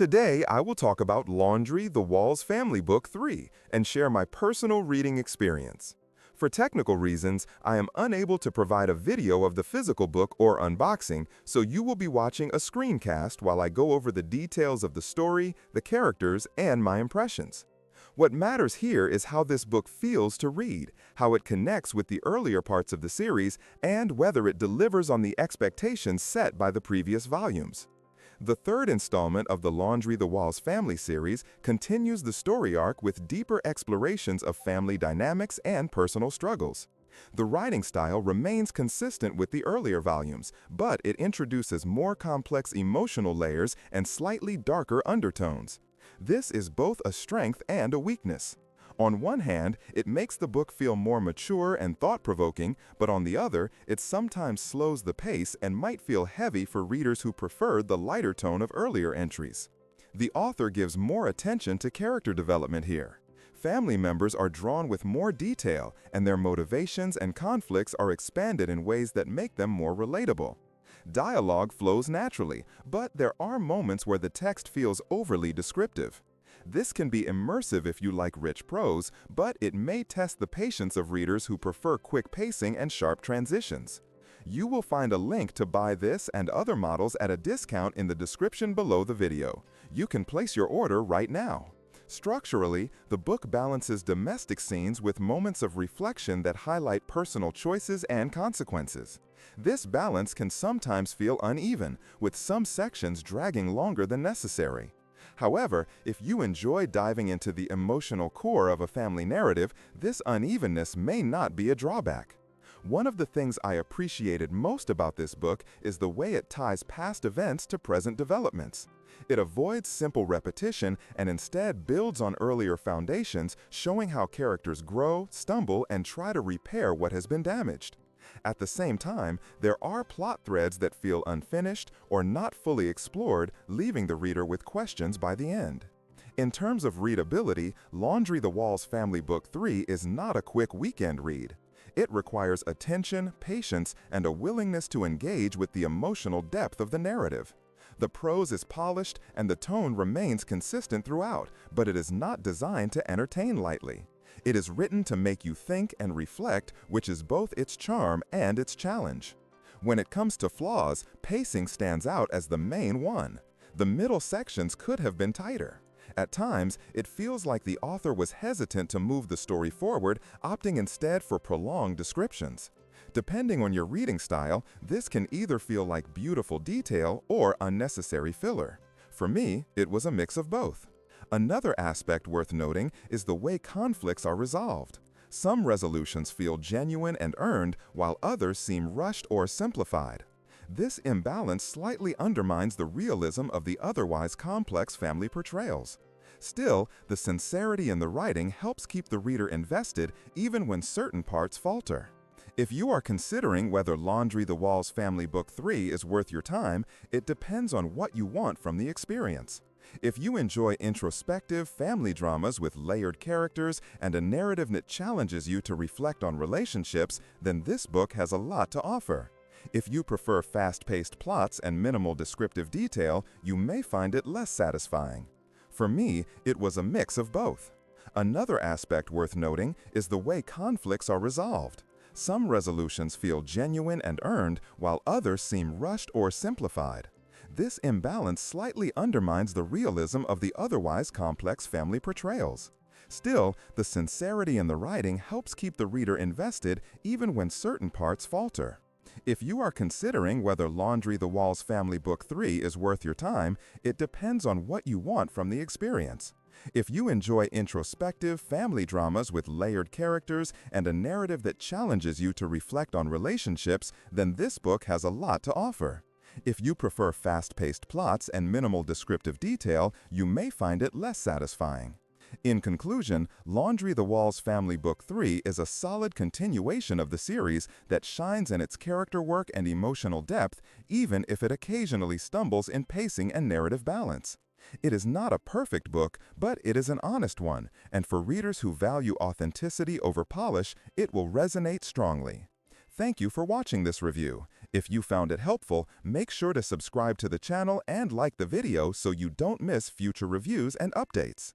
Today, I will talk about Laundry: The Walls Family Book 3 and share my personal reading experience. For technical reasons, I am unable to provide a video of the physical book or unboxing, so you will be watching a screencast while I go over the details of the story, the characters, and my impressions. What matters here is how this book feels to read, how it connects with the earlier parts of the series, and whether it delivers on the expectations set by the previous volumes. The third installment of the Laundry: The Walls Family series continues the story arc with deeper explorations of family dynamics and personal struggles. The writing style remains consistent with the earlier volumes, but it introduces more complex emotional layers and slightly darker undertones. This is both a strength and a weakness. On one hand, it makes the book feel more mature and thought-provoking, but on the other, it sometimes slows the pace and might feel heavy for readers who preferred the lighter tone of earlier entries. The author gives more attention to character development here. Family members are drawn with more detail, and their motivations and conflicts are expanded in ways that make them more relatable. Dialogue flows naturally, but there are moments where the text feels overly descriptive. This can be immersive if you like rich prose, but it may test the patience of readers who prefer quick pacing and sharp transitions. You will find a link to buy this and other models at a discount in the description below the video. You can place your order right now. Structurally, the book balances domestic scenes with moments of reflection that highlight personal choices and consequences. This balance can sometimes feel uneven, with some sections dragging longer than necessary. However, if you enjoy diving into the emotional core of a family narrative, this unevenness may not be a drawback. One of the things I appreciated most about this book is the way it ties past events to present developments. It avoids simple repetition and instead builds on earlier foundations, showing how characters grow, stumble, and try to repair what has been damaged. At the same time, there are plot threads that feel unfinished or not fully explored, leaving the reader with questions by the end. In terms of readability, Laundry: The Walls Family Book 3 is not a quick weekend read. It requires attention, patience, and a willingness to engage with the emotional depth of the narrative. The prose is polished and the tone remains consistent throughout, but it is not designed to entertain lightly. It is written to make you think and reflect, which is both its charm and its challenge. When it comes to flaws, pacing stands out as the main one. The middle sections could have been tighter. At times, it feels like the author was hesitant to move the story forward, opting instead for prolonged descriptions. Depending on your reading style, this can either feel like beautiful detail or unnecessary filler. For me, it was a mix of both. Another aspect worth noting is the way conflicts are resolved. Some resolutions feel genuine and earned, while others seem rushed or simplified. This imbalance slightly undermines the realism of the otherwise complex family portrayals. Still, the sincerity in the writing helps keep the reader invested even when certain parts falter. If you are considering whether Laundry: The Walls Family Book 3 is worth your time, it depends on what you want from the experience. If you enjoy introspective family dramas with layered characters and a narrative that challenges you to reflect on relationships, then this book has a lot to offer. If you prefer fast-paced plots and minimal descriptive detail, you may find it less satisfying. For me, it was a mix of both. Another aspect worth noting is the way conflicts are resolved. Some resolutions feel genuine and earned, while others seem rushed or simplified. This imbalance slightly undermines the realism of the otherwise complex family portrayals. Still, the sincerity in the writing helps keep the reader invested even when certain parts falter. If you are considering whether Laundry: The Walls Family Book 3 is worth your time, it depends on what you want from the experience. If you enjoy introspective family dramas with layered characters and a narrative that challenges you to reflect on relationships, then this book has a lot to offer. If you prefer fast-paced plots and minimal descriptive detail, you may find it less satisfying. In conclusion, Laundry: The Walls Family Book 3 is a solid continuation of the series that shines in its character work and emotional depth, even if it occasionally stumbles in pacing and narrative balance. It is not a perfect book, but it is an honest one, and for readers who value authenticity over polish, it will resonate strongly. Thank you for watching this review. If you found it helpful, make sure to subscribe to the channel and like the video so you don't miss future reviews and updates.